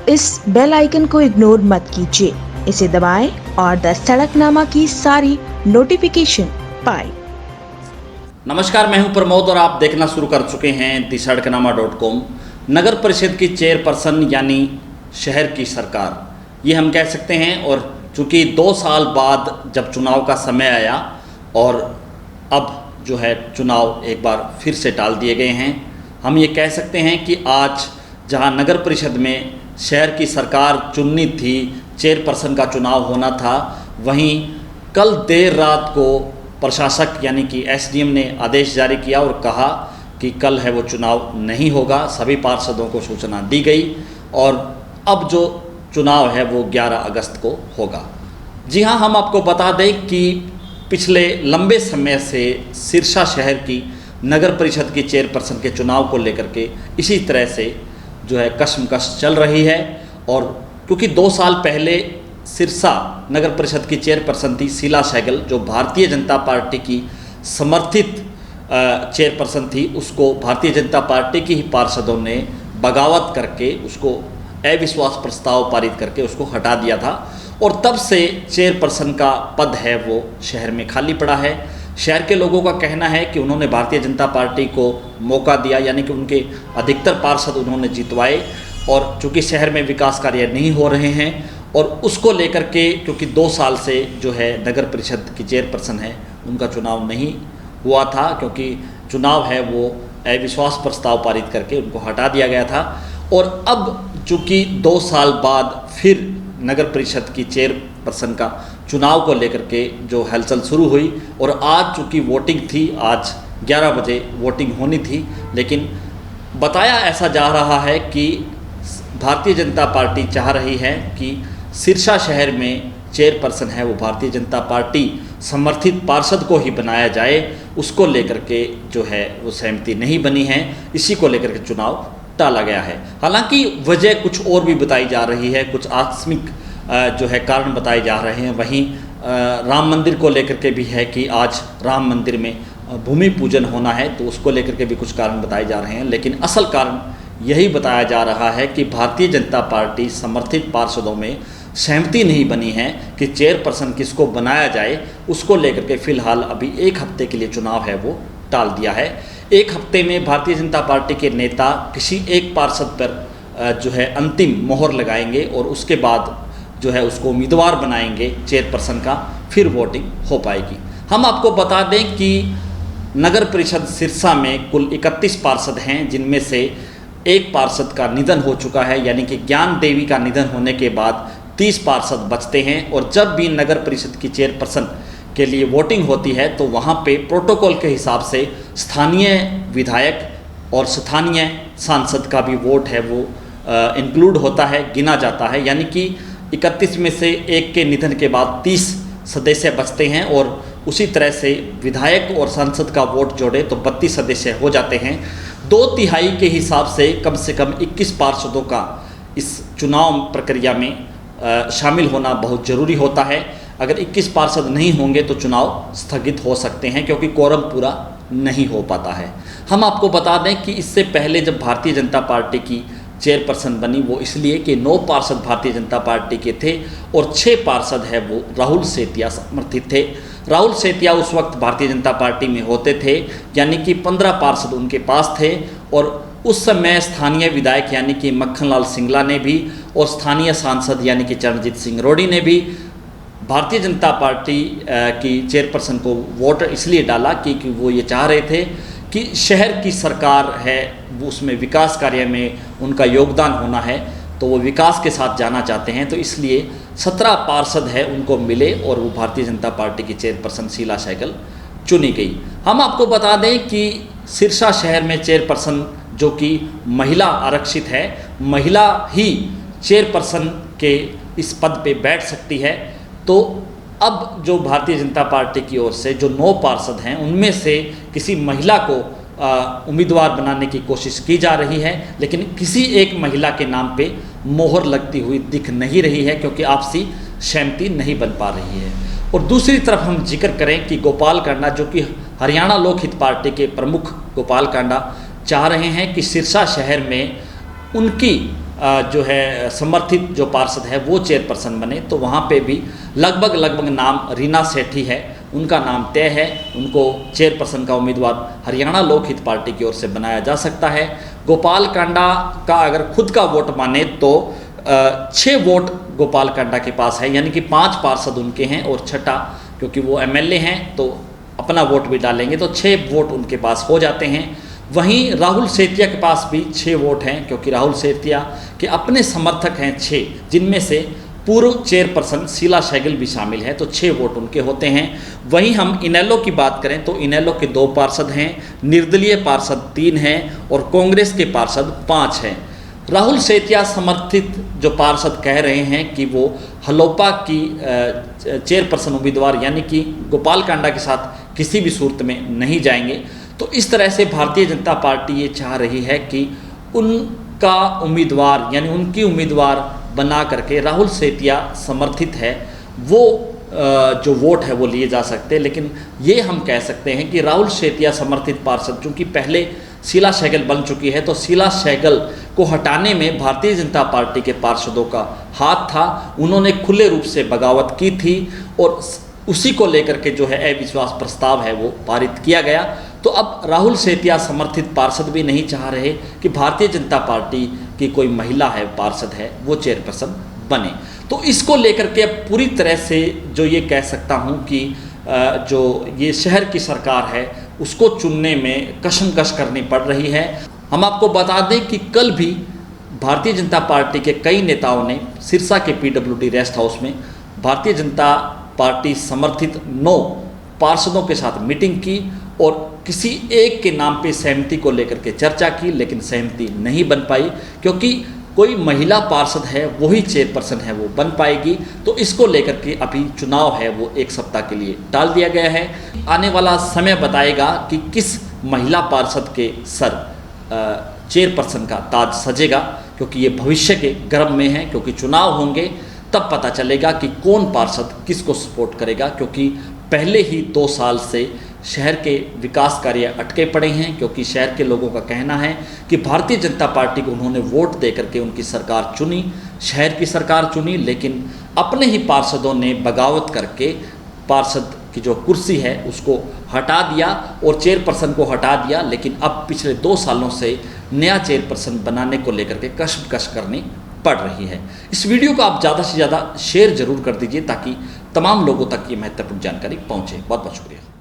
इस bell icon को ignore मत कीजिए, इसे दबाएं और द सड़कनामा की सारी नोटिफिकेशन पाएं। नमस्कार, मैं हूं प्रमोद और आप देखना शुरू कर चुके हैं सड़कनामा.com। नगर परिषद की चेयरपर्सन यानी शहर की सरकार, ये हम कह सकते हैं। और चूँकि 2 साल बाद जब चुनाव का समय आया और अब जो है चुनाव एक बार फिर से टाल दिए गए हैं, हम ये कह सकते हैं कि आज जहां नगर परिषद में शहर की सरकार चुननी थी, चेयरपर्सन का चुनाव होना था, वहीं कल देर रात को प्रशासक यानी कि एसडीएम ने आदेश जारी किया और कहा कि कल है वो चुनाव नहीं होगा। सभी पार्षदों को सूचना दी गई और अब जो चुनाव है वो 11 अगस्त को होगा। जी हाँ, हम आपको बता दें कि पिछले लंबे समय से सिरसा शहर की नगर परिषद की चेयरपर्सन के चुनाव को लेकर के इसी तरह से जो है कशमकश चल रही है। और क्योंकि 2 साल पहले सिरसा नगर परिषद की चेयरपर्सन थी शीला सहगल, जो भारतीय जनता पार्टी की समर्थित चेयरपर्सन थी, उसको भारतीय जनता पार्टी की ही पार्षदों ने बगावत करके उसको अविश्वास प्रस्ताव पारित करके उसको हटा दिया था। और तब से चेयरपर्सन का पद है वो शहर में खाली पड़ा है। शहर के लोगों का कहना है कि उन्होंने भारतीय जनता पार्टी को मौका दिया, यानी कि उनके अधिकतर पार्षद उन्होंने जितवाए। और चूँकि शहर में विकास कार्य नहीं हो रहे हैं और उसको लेकर के क्योंकि 2 साल से जो है नगर परिषद की चेयरपर्सन है उनका चुनाव नहीं हुआ था, क्योंकि चुनाव है वो अविश्वास प्रस्ताव पारित करके उनको हटा दिया गया था। और अब चूँकि 2 साल बाद फिर नगर परिषद की चेयरपर्सन का चुनाव को लेकर के जो हलचल शुरू हुई और आज चूँकि वोटिंग थी, आज 11 बजे वोटिंग होनी थी, लेकिन बताया ऐसा जा रहा है कि भारतीय जनता पार्टी चाह रही है कि सिरसा शहर में चेयरपर्सन है वो भारतीय जनता पार्टी समर्थित पार्षद को ही बनाया जाए। उसको लेकर के जो है वो सहमति नहीं बनी है, इसी को लेकर के चुनाव टाला गया है। हालांकि वजह कुछ और भी बताई जा रही है, कुछ आकस्मिक जो है कारण बताए जा रहे हैं। वहीं राम मंदिर को लेकर के भी है कि आज राम मंदिर में भूमि पूजन होना है, तो उसको लेकर के भी कुछ कारण बताए जा रहे हैं। लेकिन असल कारण यही बताया जा रहा है कि भारतीय जनता पार्टी समर्थित पार्षदों में सहमति नहीं बनी है कि चेयरपर्सन किसको बनाया जाए। उसको लेकर के फिलहाल अभी 1 हफ्ते के लिए चुनाव है वो टाल दिया है। 1 हफ्ते में भारतीय जनता पार्टी के नेता किसी एक पार्षद पर जो है अंतिम मोहर लगाएंगे और उसके बाद जो है उसको उम्मीदवार बनाएंगे चेयरपर्सन का, फिर वोटिंग हो पाएगी। हम आपको बता दें कि नगर परिषद सिरसा में कुल 31 पार्षद हैं, जिनमें से एक पार्षद का निधन हो चुका है, यानी कि ज्ञान देवी का निधन होने के बाद 30 पार्षद बचते हैं। और जब भी नगर परिषद की चेयरपर्सन के लिए वोटिंग होती है तो वहाँ पे प्रोटोकॉल के हिसाब से स्थानीय विधायक और स्थानीय सांसद का भी वोट है वो इंक्लूड होता है, गिना जाता है। यानी कि 31 में से एक के निधन के बाद 30 सदस्य बचते हैं और उसी तरह से विधायक और सांसद का वोट जोड़े तो 32 सदस्य हो जाते हैं। 2/3 के हिसाब से कम 21 पार्षदों का इस चुनाव प्रक्रिया में शामिल होना बहुत ज़रूरी होता है। अगर 21 पार्षद नहीं होंगे तो चुनाव स्थगित हो सकते हैं, क्योंकि कोरम पूरा नहीं हो पाता है। हम आपको बता दें कि इससे पहले जब भारतीय जनता पार्टी की चेयरपर्सन बनी वो इसलिए कि 9 पार्षद भारतीय जनता पार्टी के थे और 6 पार्षद है वो राहुल सेतिया समर्थित थे। राहुल सेतिया उस वक्त भारतीय जनता पार्टी में होते थे, यानी कि 15 पार्षद उनके पास थे। और उस समय स्थानीय विधायक यानी कि मक्खनलाल सिंगला ने भी और स्थानीय सांसद यानी कि चरणजीत सिंह रोडी ने भी भारतीय जनता पार्टी की चेयरपर्सन को वोट इसलिए डाला कि वो ये चाह रहे थे कि शहर की सरकार है वो उसमें विकास कार्य में उनका योगदान होना है, तो वो विकास के साथ जाना चाहते हैं। तो इसलिए 17 पार्षद है उनको मिले और वो भारतीय जनता पार्टी की चेयरपर्सन शीला सहगल चुनी गई। हम आपको बता दें कि सिरसा शहर में चेयरपर्सन जो कि महिला आरक्षित है, महिला ही चेयरपर्सन के इस पद पे बैठ सकती है। तो अब जो भारतीय जनता पार्टी की ओर से जो 9 पार्षद हैं उनमें से किसी महिला को उम्मीदवार बनाने की कोशिश की जा रही है, लेकिन किसी एक महिला के नाम पे मोहर लगती हुई दिख नहीं रही है, क्योंकि आपसी सहमति नहीं बन पा रही है। और दूसरी तरफ हम जिक्र करें कि गोपाल कांडा, जो कि हरियाणा लोकहित पार्टी के प्रमुख गोपाल कांडा चाह रहे हैं कि सिरसा शहर में उनकी जो है समर्थित जो पार्षद है वो चेयरपर्सन बने, तो वहाँ पे भी लगभग नाम रीना सेठी है, उनका नाम तय है। उनको चेयरपर्सन का उम्मीदवार हरियाणा लोकहित पार्टी की ओर से बनाया जा सकता है। गोपाल कांडा का अगर खुद का वोट माने तो 6 वोट गोपाल कांडा के पास है, यानी कि 5 पार्षद उनके हैं और छठा क्योंकि वो एमएलए हैं तो अपना वोट भी डालेंगे, तो 6 वोट उनके पास हो जाते हैं। वहीं राहुल सेतिया के पास भी 6 वोट हैं, क्योंकि राहुल सेतिया के अपने समर्थक हैं 6, जिनमें से पूर्व चेयरपर्सन शीला सहगल भी शामिल है, तो 6 वोट उनके होते हैं। वहीं हम इनेलो की बात करें तो इनेलो के 2 पार्षद हैं, निर्दलीय पार्षद 3 हैं और कांग्रेस के पार्षद 5 हैं। राहुल सेतिया समर्थित जो पार्षद कह रहे हैं कि वो हलोपा की चेयरपर्सन उम्मीदवार यानी कि गोपाल कांडा के साथ किसी भी सूरत में नहीं जाएंगे। तो इस तरह से भारतीय जनता पार्टी ये चाह रही है कि उनका उम्मीदवार यानी उनकी उम्मीदवार बना करके राहुल सेतिया समर्थित है वो जो वोट है वो लिए जा सकते हैं। लेकिन ये हम कह सकते हैं कि राहुल सेतिया समर्थित पार्षद चूँकि पहले शीला सहगल बन चुकी है, तो शीला सहगल को हटाने में भारतीय जनता पार्टी के पार्षदों का हाथ था। उन्होंने खुले रूप से बगावत की थी और उसी को लेकर के जो है अविश्वास प्रस्ताव है वो पारित किया गया। तो अब राहुल सेतिया समर्थित पार्षद भी नहीं चाह रहे कि भारतीय जनता पार्टी की कोई महिला है पार्षद है वो चेयरपर्सन बने। तो इसको लेकर के अब पूरी तरह से जो ये कह सकता हूँ कि जो ये शहर की सरकार है उसको चुनने में कशमकश करनी पड़ रही है। हम आपको बता दें कि कल भी भारतीय जनता पार्टी के कई नेताओं ने सिरसा के PWD रेस्ट हाउस में भारतीय जनता पार्टी समर्थित 9 पार्षदों के साथ मीटिंग की और किसी एक के नाम पे सहमति को लेकर के चर्चा की, लेकिन सहमति नहीं बन पाई क्योंकि कोई महिला पार्षद है वही चेयरपर्सन है वो बन पाएगी। तो इसको लेकर के अभी चुनाव है वो 1 सप्ताह के लिए टाल दिया गया है। आने वाला समय बताएगा कि किस महिला पार्षद के सर चेयरपर्सन का ताज सजेगा, क्योंकि ये भविष्य के गर्भ में है, क्योंकि चुनाव होंगे तब पता चलेगा कि कौन पार्षद किसको सपोर्ट करेगा। क्योंकि पहले ही 2 साल से शहर के विकास कार्य अटके पड़े हैं, क्योंकि शहर के लोगों का कहना है कि भारतीय जनता पार्टी को उन्होंने वोट दे करके उनकी सरकार चुनी, शहर की सरकार चुनी, लेकिन अपने ही पार्षदों ने बगावत करके पार्षद की जो कुर्सी है उसको हटा दिया और चेयरपर्सन को हटा दिया। लेकिन अब पिछले 2 सालों से नया चेयरपर्सन बनाने को लेकर के कशमकश करनी पड़ रही है। इस वीडियो को आप ज़्यादा से ज़्यादा शेयर जरूर कर दीजिए ताकि तमाम लोगों तक ये महत्वपूर्ण जानकारी पहुँचे। बहुत बहुत शुक्रिया।